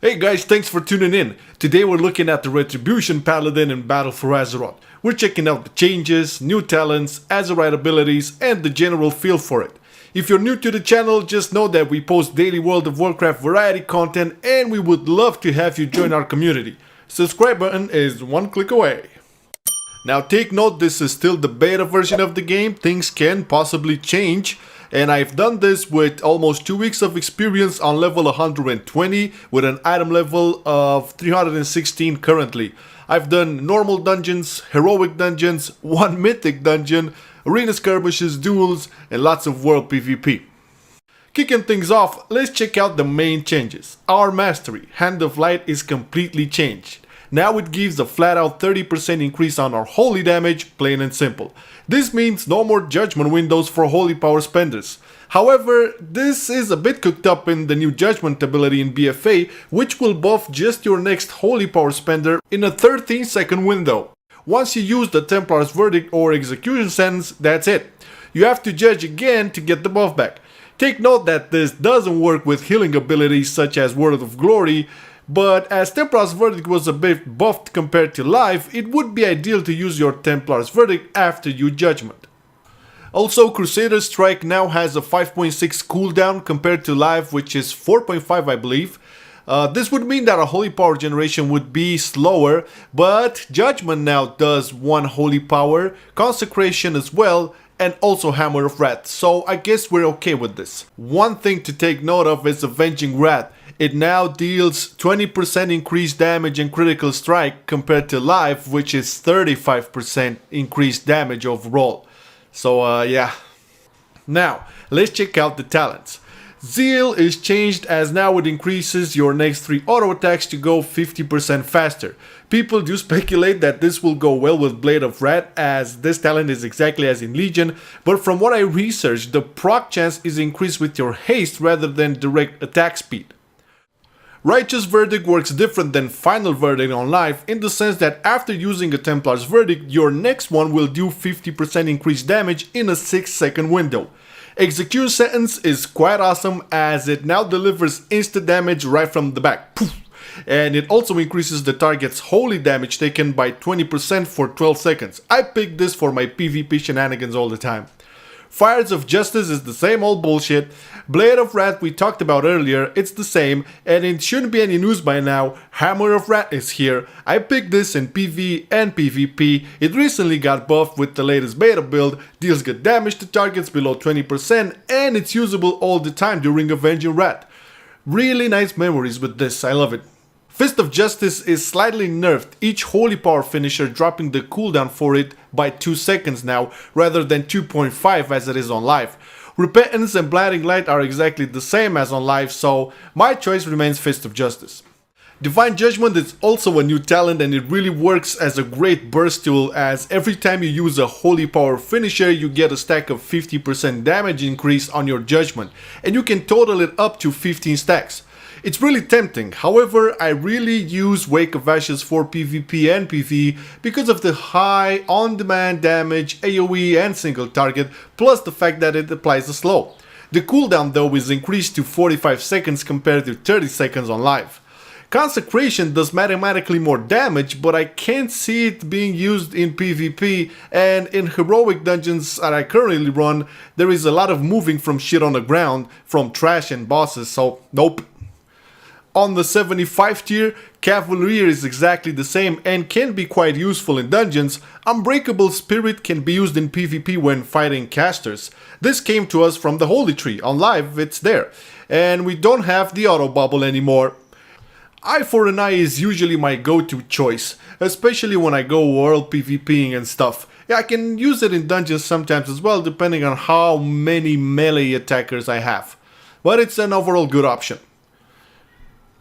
Hey guys, thanks for tuning in. Today we're looking at the Retribution Paladin in Battle for Azeroth. We're checking out the changes, new talents, Azerite abilities, and the general feel for it. If you're new to the channel, just know that we post daily World of Warcraft variety content and we would love to have you join our community. Subscribe button is one click away. Now take note, this is still the beta version of the game, things can possibly change. And I've done this with almost 2 weeks of experience on level 120 with an item level of 316 currently. I've done normal dungeons, heroic dungeons, one mythic dungeon, arena skirmishes, duels, and lots of world PvP. Kicking things off, let's check out the main changes. Our mastery, Hand of Light, is completely changed. Now it gives a flat out 30% increase on our holy damage, plain and simple. This means no more judgment windows for holy power spenders. However, this is a bit cooked up in the new judgment ability in BFA, which will buff just your next holy power spender in a 13-second window. Once you use the Templar's Verdict or Execution Sentence, that's it. You have to judge again to get the buff back. Take note that this doesn't work with healing abilities such as Word of Glory, but as Templar's Verdict was a bit buffed compared to Life, it would be ideal to use your Templar's Verdict after your judgment. Also, Crusader's Strike now has a 5.6 cooldown compared to Life, which is 4.5 I believe. This would mean that a holy power generation would be slower, but Judgment now does 1 holy power, Consecration as well, and also Hammer of Wrath, so I guess we're okay with this. One thing to take note of is Avenging Wrath. It now deals 20% increased damage and critical strike compared to Life, which is 35% increased damage overall. So yeah. Now, let's check out the talents. Zeal is changed as now it increases your next 3 auto attacks to go 50% faster. People do speculate that this will go well with Blade of Wrath as this talent is exactly as in Legion, but from what I researched, the proc chance is increased with your haste rather than direct attack speed. Righteous Verdict works different than Final Verdict on Life in the sense that after using a Templar's Verdict, your next one will do 50% increased damage in a 6-second window. Execution Sentence is quite awesome as it now delivers instant damage right from the back. Poof. And it also increases the target's holy damage taken by 20% for 12 seconds. I pick this for my PvP shenanigans all the time. Fires of Justice is the same old bullshit. Blade of Wrath we talked about earlier, it's the same, and it shouldn't be any news by now. Hammer of Wrath is here. I picked this in PvE and PvP. It recently got buffed with the latest beta build, deals good damage to targets below 20%, and it's usable all the time during Avenging Wrath. Really nice memories with this, I love it. Fist of Justice is slightly nerfed, each holy power finisher dropping the cooldown for it by 2 seconds now, rather than 2.5 as it is on Life. Repentance and Blinding Light are exactly the same as on Life, so my choice remains Fist of Justice. Divine Judgment is also a new talent and it really works as a great burst tool as every time you use a holy power finisher you get a stack of 50% damage increase on your judgment, and you can total it up to 15 stacks. It's really tempting, however I really use Wake of Ashes for PvP and PvE because of the high on-demand damage, AoE and single target, plus the fact that it applies a slow. The cooldown though is increased to 45 seconds compared to 30 seconds on Live. Consecration does mathematically more damage, but I can't see it being used in PvP, and in heroic dungeons that I currently run, there is a lot of moving from shit on the ground, from trash and bosses, so nope. On the 75 tier, Cavalier is exactly the same and can be quite useful in dungeons. Unbreakable Spirit can be used in PvP when fighting casters. This came to us from the Holy Tree, on Live it's there. And we don't have the auto bubble anymore. Eye for an Eye is usually my go-to choice, especially when I go world PvPing and stuff. Yeah, I can use it in dungeons sometimes as well, depending on how many melee attackers I have. But it's an overall good option.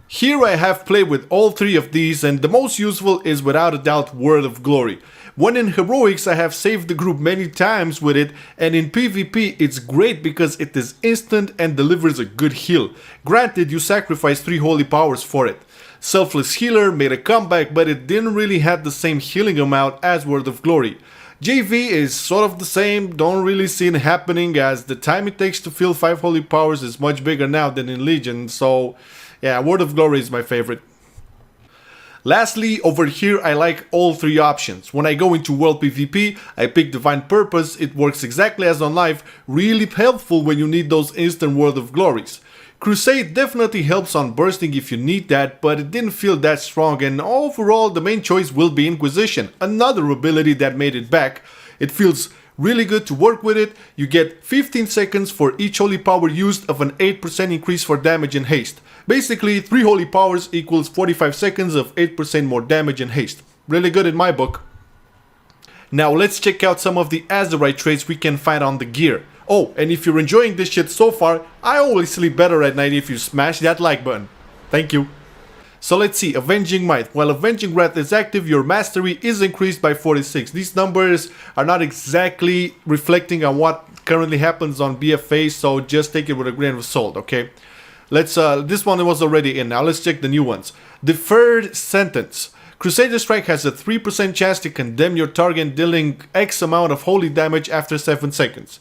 Here I have played with all 3 of these, and the most useful is without a doubt Word of Glory. When in Heroics I have saved the group many times with it, and in PvP it's great because it is instant and delivers a good heal. Granted, you sacrifice 3 holy powers for it. Selfless Healer made a comeback, but it didn't really have the same healing amount as Word of Glory. JV is sort of the same, don't really see it happening as the time it takes to fill 5 holy powers is much bigger now than in Legion, so Yeah, Word of Glory is my favorite. Lastly, over here I like all three options. When I go into World PvP, I pick Divine Purpose, it works exactly as on live, really helpful when you need those instant Word of Glories. Crusade definitely helps on bursting if you need that, but it didn't feel that strong, and overall the main choice will be Inquisition, another ability that made it back. It feels really good to work with it. You get 15 seconds for each holy power used of an 8% increase for damage and haste. Basically, 3 holy powers equals 45 seconds of 8% more damage and haste. Really good in my book. Now let's check out some of the Azerite traits we can find on the gear. Oh, and if you're enjoying this shit so far, I always sleep better at night if you smash that like button. Thank you. So let's see, Avenging Might. While Avenging Wrath is active, your mastery is increased by 46. These numbers are not exactly reflecting on what currently happens on BFA, so just take it with a grain of salt, okay? This one was already in, now let's check the new ones. Deferred Sentence. Crusader Strike has a 3% chance to condemn your target, dealing X amount of holy damage after 7 seconds.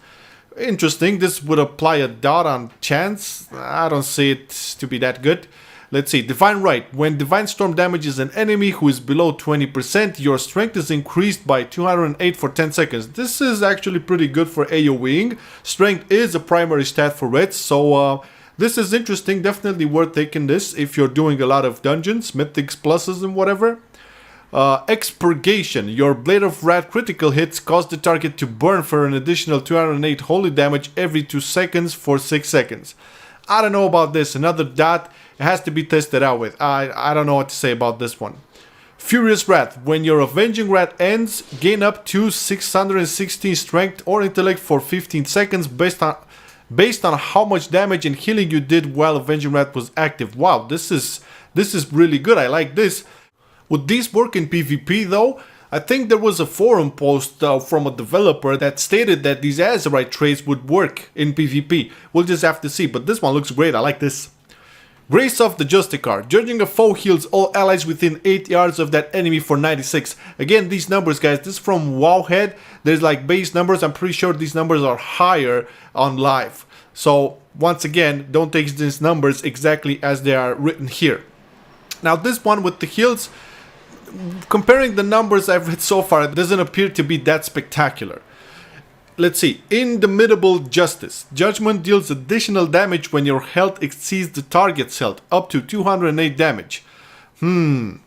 Interesting, this would apply a dot on chance. I don't see it to be that good. Let's see, Divine Right. When Divine Storm damages an enemy who is below 20%, your strength is increased by 208 for 10 seconds. This is actually pretty good for AoEing. Strength is a primary stat for Reds, so this is interesting. Definitely worth taking this if you're doing a lot of dungeons, mythics, pluses and whatever. Expurgation. Your Blade of Wrath critical hits cause the target to burn for an additional 208 holy damage every 2 seconds for 6 seconds. I don't know about this. Another dot. It has to be tested out with. I don't know what to say about this one. Furious Wrath. When your Avenging Wrath ends, gain up to 616 strength or intellect for 15 seconds based on how much damage and healing you did while Avenging Wrath was active. Wow, this is really good. I like this. Would these work in PvP though? I think there was a forum post from a developer that stated that these Azerite traits would work in PvP. We'll just have to see, but this one looks great. I like this. Grace of the Justicar. Judging a foe heals all allies within 8 yards of that enemy for 96. Again, these numbers, guys, this is from Wowhead. There's like base numbers. I'm pretty sure these numbers are higher on live. So, once again, don't take these numbers exactly as they are written here. Now, this one with the heals, comparing the numbers I've read so far, it doesn't appear to be that spectacular. Let's see. Indomitable Justice. Judgment deals additional damage when your health exceeds the target's health, up to 208 damage. Being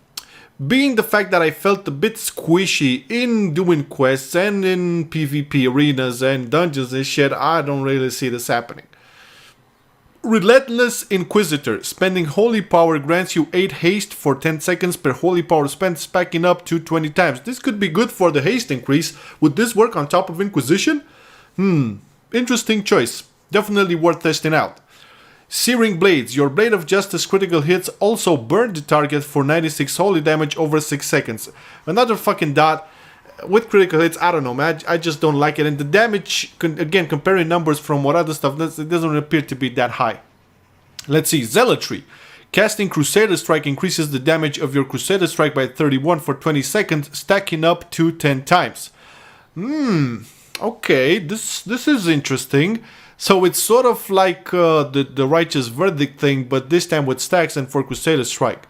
the fact that I felt a bit squishy in doing quests and in PvP arenas and dungeons and shit, I don't really see this happening. Relentless Inquisitor. Spending holy power grants you 8 haste for 10 seconds per holy power spent, stacking up to 20 times. This could be good for the haste increase. Would this work on top of Inquisition? Interesting choice. Definitely worth testing out. Searing Blades. Your Blade of Justice critical hits also burn the target for 96 holy damage over 6 seconds. Another fucking dot. With critical hits, I don't know, man. I just don't like it. And the damage, again, comparing numbers from what other stuff, it doesn't appear to be that high. Let's see. Zealotry. Casting Crusader Strike increases the damage of your Crusader Strike by 31 for 20 seconds, stacking up to 10 times. Okay, this is interesting. So it's sort of like the Righteous Verdict thing, but this time with stacks and for Crusader Strike.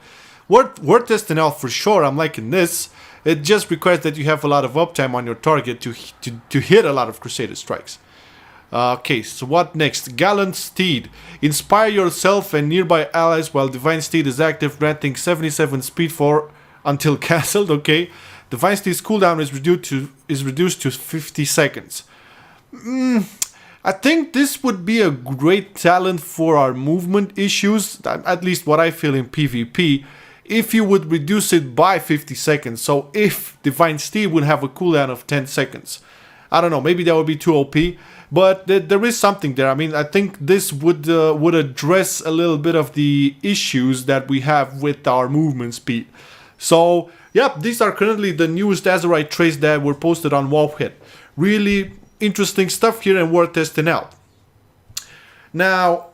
Worth testing out for sure. I'm liking this. It just requires that you have a lot of uptime on your target to hit a lot of Crusader Strikes. Okay, so what next? Gallant Steed. Inspire yourself and nearby allies while Divine Steed is active, granting 77 speed for until castled. Okay, Divine Steed's cooldown is reduced to 50 seconds. I think this would be a great talent for our movement issues, at least what I feel in PvP, if you would reduce it by 50 seconds. So if Divine Steed would have a cooldown of 10 seconds. I don't know, maybe that would be too OP, but there is something there. I mean, I think this would address a little bit of the issues that we have with our movement speed. So, yeah, these are currently the newest Azerite traits that were posted on Wowhead. Really interesting stuff here and worth testing out. Now,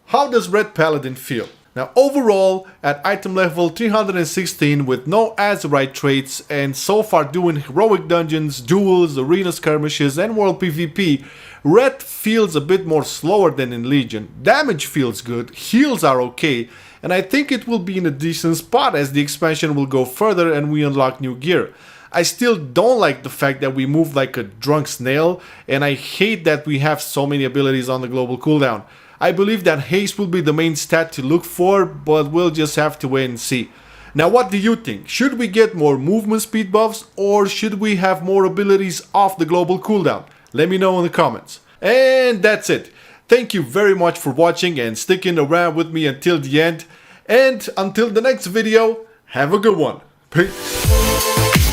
how does Ret Paladin feel? Now overall, at item level 316 with no Azerite traits and so far doing heroic dungeons, duels, arena skirmishes and world PvP, Ret feels a bit more slower than in Legion. Damage feels good, heals are okay, and I think it will be in a decent spot as the expansion will go further and we unlock new gear. I still don't like the fact that we move like a drunk snail, and I hate that we have so many abilities on the global cooldown. I believe that haste will be the main stat to look for, but we'll just have to wait and see. Now what do you think? Should we get more movement speed buffs, or should we have more abilities off the global cooldown? Let me know in the comments. And that's it. Thank you very much for watching and sticking around with me until the end. And until the next video, have a good one. Peace.